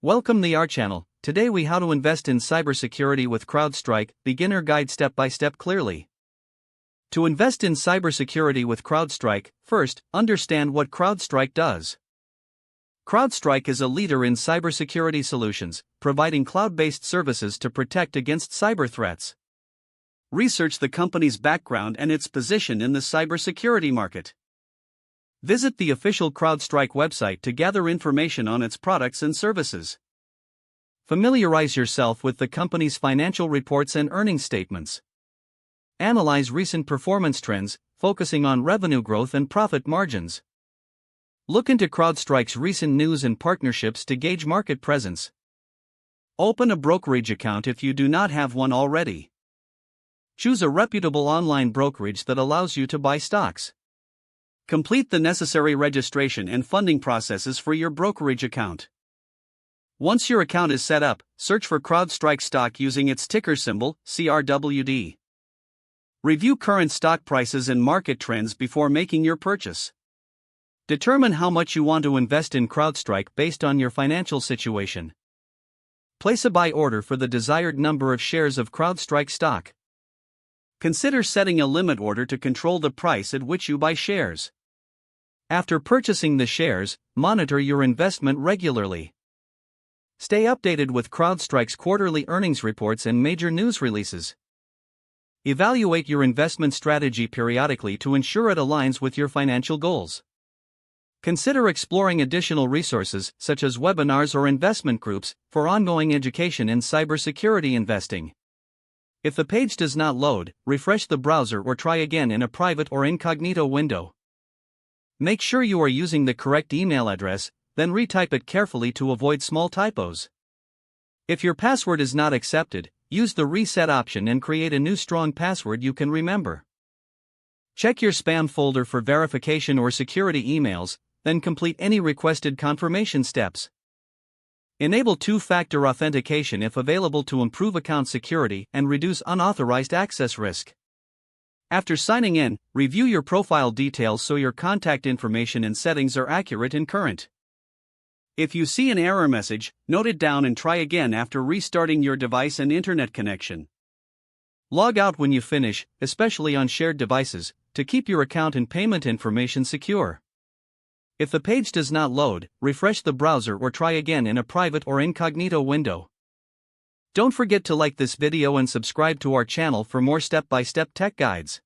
Welcome to our channel. Today we how to invest in cybersecurity with CrowdStrike, beginner guide step by step clearly. To invest in cybersecurity with CrowdStrike, first, understand what CrowdStrike does. CrowdStrike is a leader in cybersecurity solutions, providing cloud-based services to protect against cyber threats. Research the company's background and its position in the cybersecurity market. Visit the official CrowdStrike website to gather information on its products and services. Familiarize yourself with the company's financial reports and earnings statements. Analyze recent performance trends, focusing on revenue growth and profit margins. Look into CrowdStrike's recent news and partnerships to gauge market presence. Open a brokerage account if you do not have one already. Choose a reputable online brokerage that allows you to buy stocks. Complete the necessary registration and funding processes for your brokerage account. Once your account is set up, search for CrowdStrike stock using its ticker symbol, CRWD. Review current stock prices and market trends before making your purchase. Determine how much you want to invest in CrowdStrike based on your financial situation. Place a buy order for the desired number of shares of CrowdStrike stock. Consider setting a limit order to control the price at which you buy shares. After purchasing the shares, monitor your investment regularly. Stay updated with CrowdStrike's quarterly earnings reports and major news releases. Evaluate your investment strategy periodically to ensure it aligns with your financial goals. Consider exploring additional resources, such as webinars or investment groups, for ongoing education in cybersecurity investing. If the page does not load, refresh the browser or try again in a private or incognito window. Make sure you are using the correct email address, then retype it carefully to avoid small typos. If your password is not accepted, use the reset option and create a new strong password you can remember. Check your spam folder for verification or security emails, then complete any requested confirmation steps. Enable two-factor authentication if available to improve account security and reduce unauthorized access risk. After signing in, review your profile details so your contact information and settings are accurate and current. If you see an error message, note it down and try again after restarting your device and internet connection. Log out when you finish, especially on shared devices, to keep your account and payment information secure. If the page does not load, refresh the browser or try again in a private or incognito window. Don't forget to like this video and subscribe to our channel for more step-by-step tech guides.